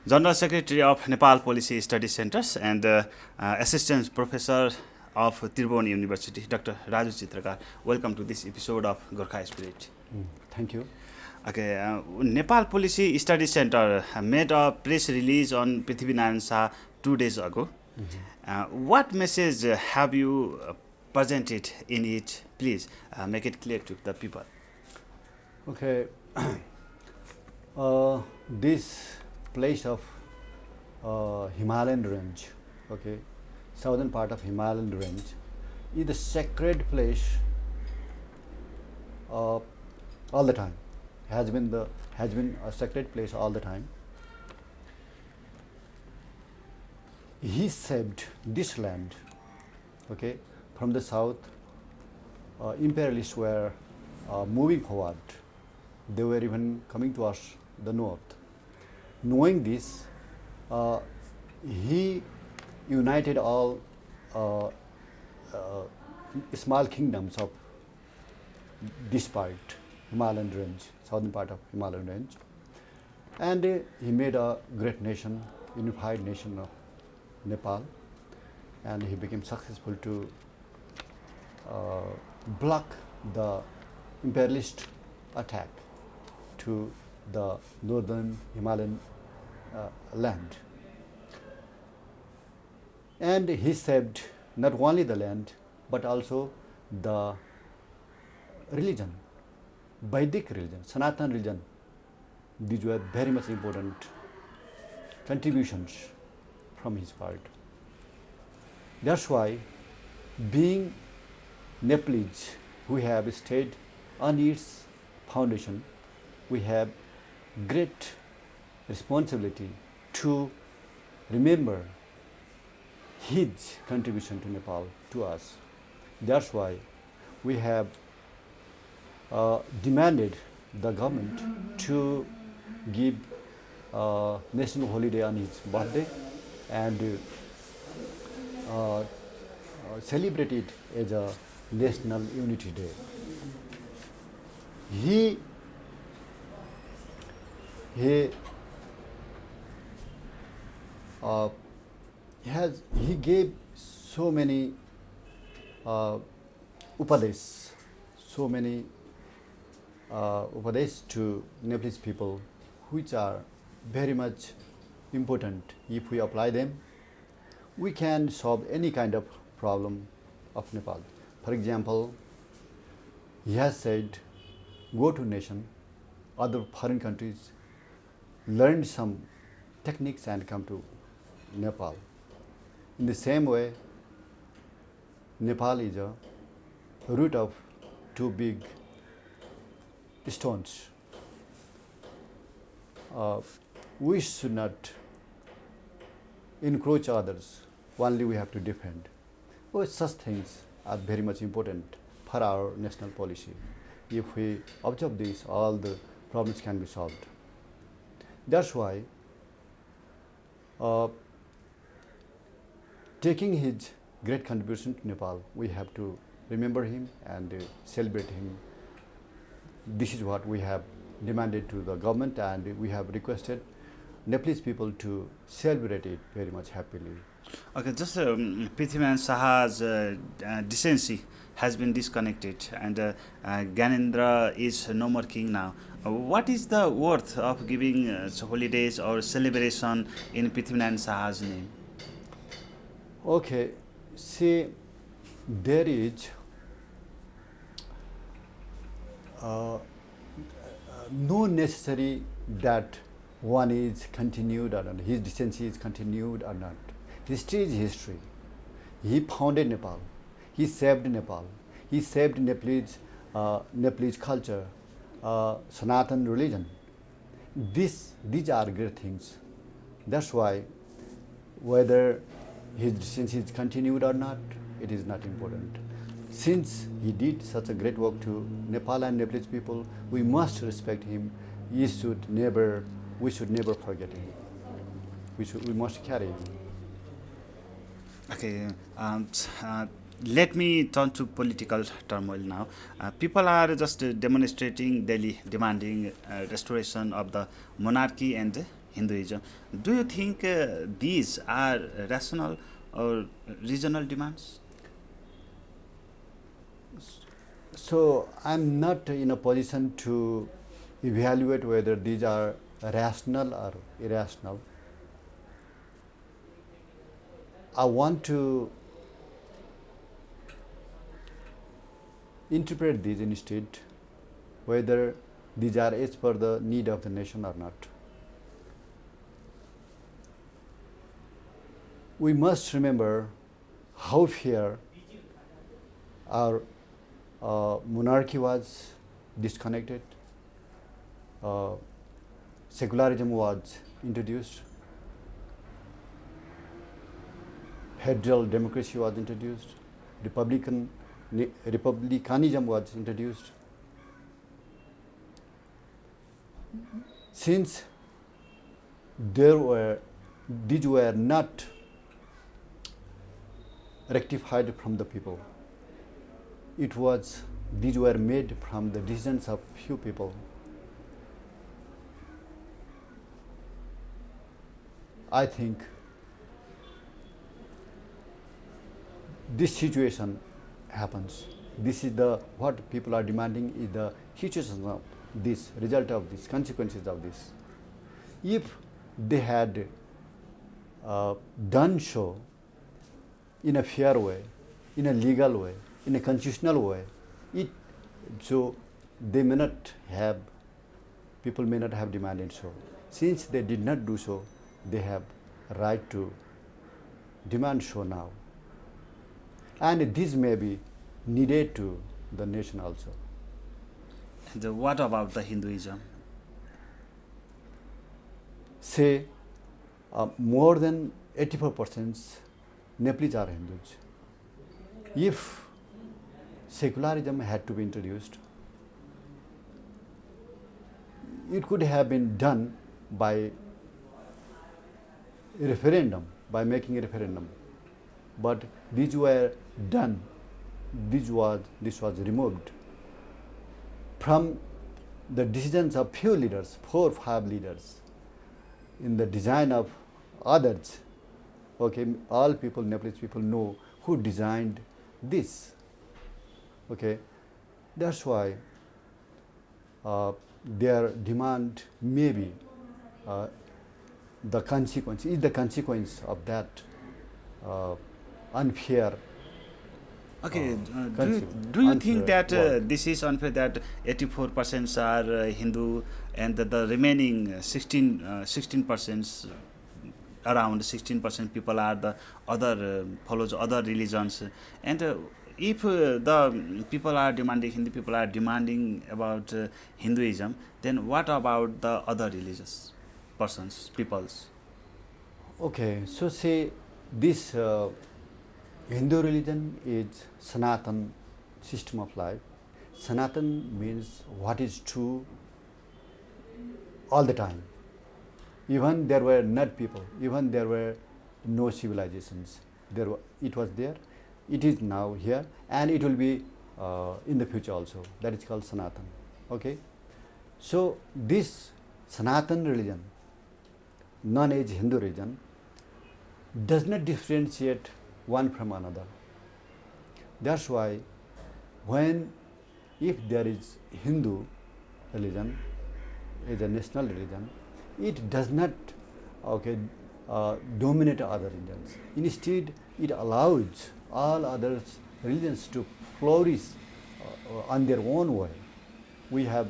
General Secretary of Nepal Policy Study Centers and Assistant Professor of Tribhuvan University, Dr. Raju Chitrakar. Welcome to this episode of Gorkha Spirit. Thank you. Okay, Nepal Policy Study Center made a press release on Prithivi Narayan Shah 2 days ago. What message have you presented in it? Please make it clear to the people. Okay, this place of Himalayan range, okay, southern part of Himalayan range, is a sacred place all the time. Has been a sacred place all the time. He saved this land, okay, from the south. Imperialists were moving forward. They were even coming to us, the north. Knowing this, he united all small kingdoms of this part, Himalayan range, southern part of Himalayan range, and he made a great nation, unified nation of Nepal, and he became successful to block the imperialist attack to the northern Himalayan land. And he saved not only the land but also the religion, Vedic religion, Sanatan religion. These were very much important contributions from his part. That's why, being Nepalese who have stayed on its foundation, we have great responsibility to remember his contribution to Nepal, to us. That's why we have demanded the government to give national holiday on his birthday and celebrate it as a National Unity Day. He gave so many upadesh, upadesh to Nepalese people, which are very much important. If we apply them, we can solve any kind of problem of Nepal. For example, he has said, go to nation, other foreign countries, learn some techniques and come to Nepal. In the same way, Nepal is a root of two big stones. We should not encroach others, only we have to defend. Well, such things are very much important for our national policy. If we observe this, all the problems can be solved. That's why taking his great contribution to Nepal, we have to remember him and celebrate him. This is what we have demanded to the government, and we have requested Nepalese people to celebrate it very much happily. Okay, just Prithivi Narayan Shah's decency has been disconnected, and Gyanendra is no more king now. What is the worth of giving holidays or celebration in Prithivi Narayan Shah's name? Okay, see, there is no necessary that one is continued or not, his decency is continued or not. History is history. He founded Nepal. He saved Nepal. He saved Nepalese culture, Sanatan religion. These are great things. That's why whether his decency is continued or not, it is not important. Since he did such a great work to Nepal and Nepalese people, we must respect him. We should never forget him. We must carry him. Okay, let me turn to political turmoil now. People are just demonstrating daily, demanding restoration of the monarchy and Hinduism. Do you think these are rational or regional demands? So I'm not in a position to evaluate whether these are rational or irrational. I want to interpret these instead, whether these are as per the need of the nation or not. We must remember how fair our monarchy was disconnected, secularism was introduced, federal democracy was introduced, republicanism was introduced. Since these were not rectified from the people, these were made from the decisions of few people. I think this situation happens. This is what people are demanding is the situation of this, result of this, consequences of this. If they had done so in a fair way, in a legal way, in a constitutional way, so they may not have, people may not have demanded so. Since they did not do so, they have a right to demand so now. And this may be needed to the nation also. And what about the Hinduism? Say more than 84% Nepalese are Hindus. If secularism had to be introduced, it could have been done by a referendum, by making a referendum. But these were done, this was removed from the decisions of few leaders, 4 or 5 leaders, in the design of others. Okay, all people, Nepalese people know who designed this. Okay, that's why their demand may be the consequence of that unfair. Okay, do you think that this is unfair that 84% are Hindu and the remaining 16%, around 16% people are the other follows other religions, and if the people are demanding, Hindu people are demanding about Hinduism, then what about the other religious peoples? Okay, so say this Hindu religion is Sanatan system of life. Sanatan means what is true all the time. Even there were not people, even there were no civilizations. It was there, it is now here, and it will be in the future also. That is called Sanatan. Okay, so this Sanatan religion, known as Hindu religion, does not differentiate one from another. That's why if there is Hindu religion as a national religion, it does not dominate other religions. Instead, it allows all other religions to flourish on their own way. We have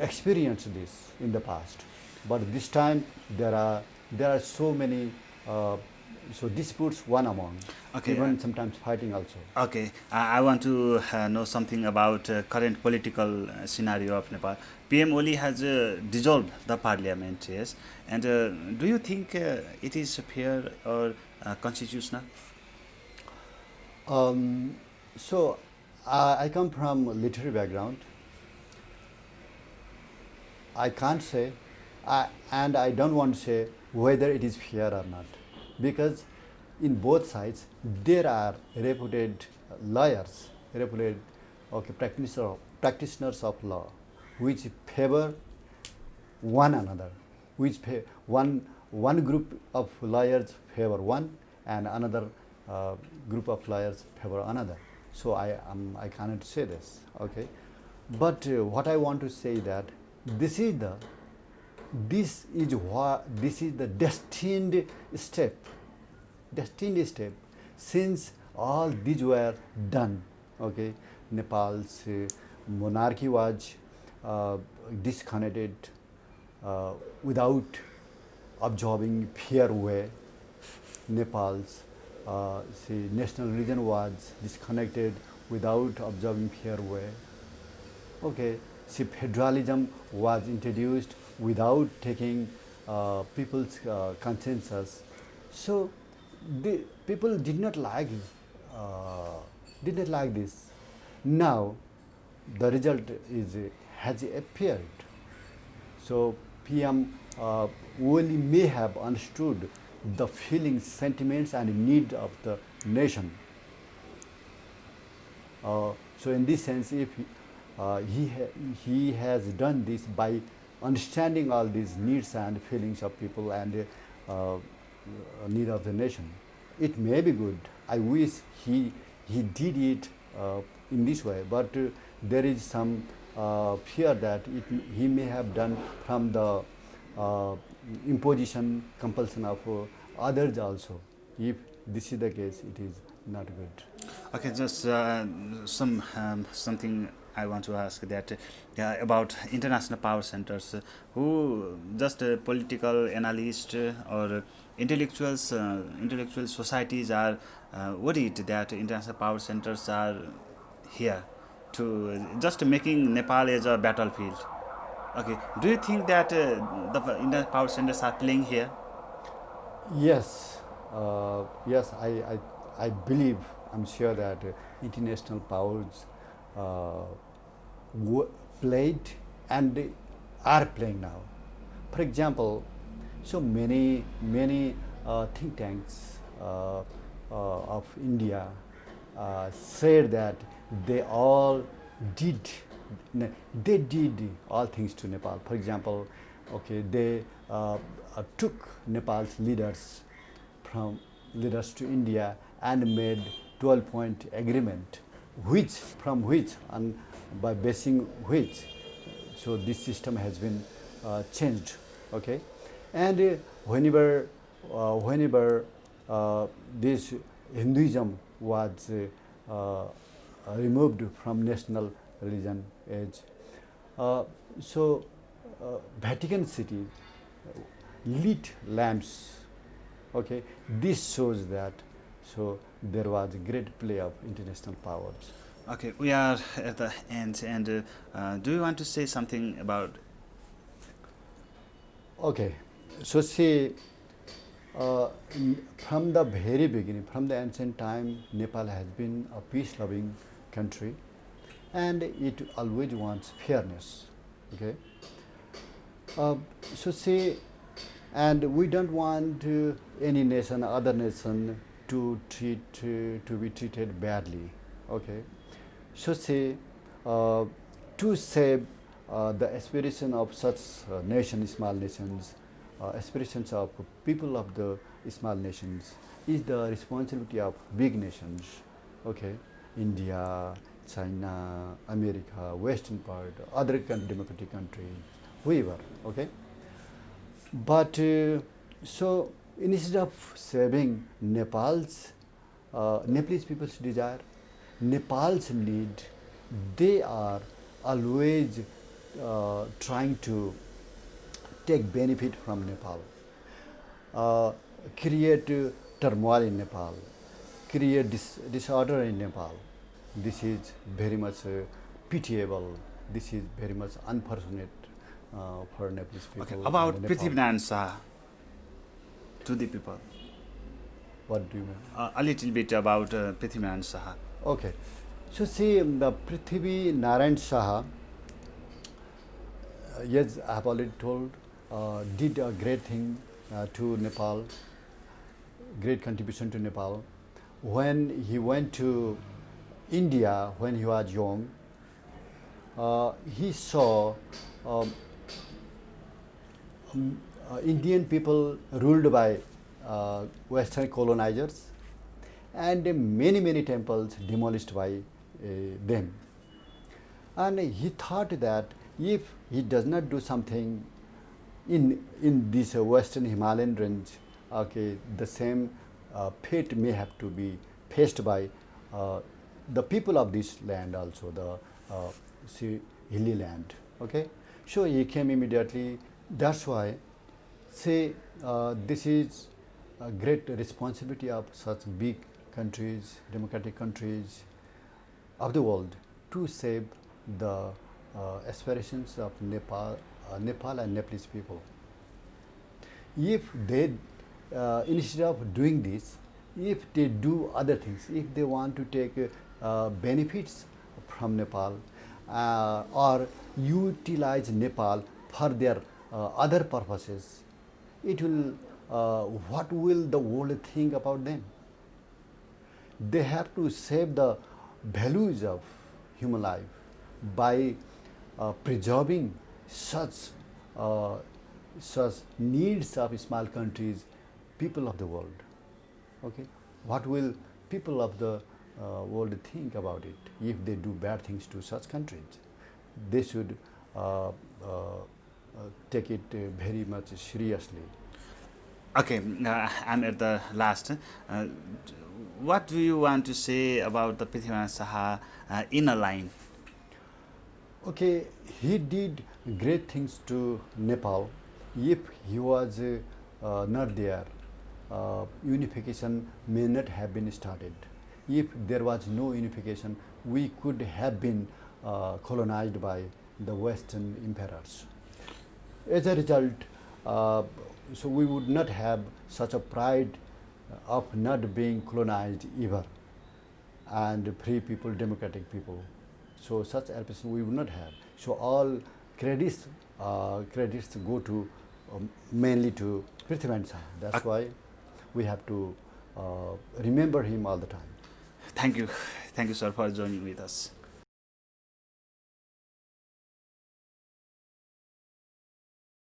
experienced this in the past, but this time there are so many disputes one among, Okay, even sometimes fighting also. Okay, I want to know something about current political scenario of Nepal. PM Oli has dissolved the parliament, yes, and do you think it is fair or constitutional? So I come from a literary background. I can't say, and I don't want to say whether it is fair or not, because in both sides there are reputed lawyers, reputed practitioners of law, which favor one another, one group of lawyers favor one and another uh, group of lawyers favor another. So I cannot say this. Okay, but what I want to say that this is the this is the step destined step since all these were done. Okay, Nepal's monarchy was disconnected without absorbing fair way. Nepal's national religion was disconnected without observing fair way. Okay, see, federalism was introduced without taking people's consensus. So the people did not like this. Now the result is has appeared. So PM only may have understood the feelings, sentiments, and need of the nation. So in this sense, if he has done this by understanding all these needs and feelings of people and need of the nation, it may be good. I wish he did it in this way, but there is some fear that he may have done from the imposition, compulsion of others also. If this is the case, it is not good. Okay, just something I want to ask that about international power centers. Who just political analysts or intellectual societies are worried that international power centers are here to just making Nepal as a battlefield. Okay, do you think that the international power centers are playing here? Yes, yes, I believe, I'm sure that international powers uh, played and are playing now. For example, so many think tanks of India said that they all did they did all things to Nepal. For example, okay, they took Nepal's leaders to India and made 12-point agreement, which and by basing which, so this system has been changed. Okay, and whenever this Hinduism was removed from national religion age, so Vatican City lit lamps. Okay, this shows that so there was great play of international powers. Okay, we are at the end, and do you want to say something about? Okay, so see, from the very beginning, from the ancient time, Nepal has been a peace-loving country, and it always wants fairness. Okay, uh, so see, and we don't want any nation, other nation, to be treated badly. Okay, so say to save the aspiration of such small nations, aspirations of people of the small nations is the responsibility of big nations. Okay, India, China, America, Western part, other democratic countries, whoever. Okay, but so instead of saving Nepalese people's desire, Nepal's need, they are always trying to take benefit from Nepal, create turmoil in Nepal, create disorder in Nepal. This is very much pitiable. This is very much unfortunate for Nepalese Okay, people. about And Prithivi Nepal. Narayan Shah to the people. What do you mean? A little bit about Prithivi Narayan Shah. Okay. So see, the Prithivi Narayan Shah, yes, I have already told, did a great thing to Nepal, great contribution to Nepal. When he went to India when he was young, he saw um, Indian people ruled by Western colonizers, and many temples demolished by them. And he thought that if he does not do something in this Western Himalayan range, okay, the same fate may have to be faced by uh, the people of this land also, the hilly land. Okay, so he came immediately. That's why, say, this is a great responsibility of such big countries, democratic countries of the world, to save the aspirations of Nepal and Nepalese people. If they, instead of doing this, if they do other things, if they want to take benefits from Nepal or utilize Nepal for their other purposes, it will, what will the world think about them? They have to save the values of human life by preserving such uh, such needs of small countries, people of the world. Okay, what will people of the world think about it if they do bad things to such countries? They should take it very much seriously. Okay, I'm at the last. What do you want to say about the Prithivi Narayan Shah in a line? Okay, he did great things to Nepal. If he was not there, unification may not have been started. If there was no unification, we could have been colonized by the Western emperors. As a result, so we would not have such a pride of not being colonized ever, and free people, democratic people. So such ambition we would not have. So all credits credits go to mainly to Prithivi Narayan Shah. That's why we have to remember him all the time. Thank you. Thank you, sir, for joining with us.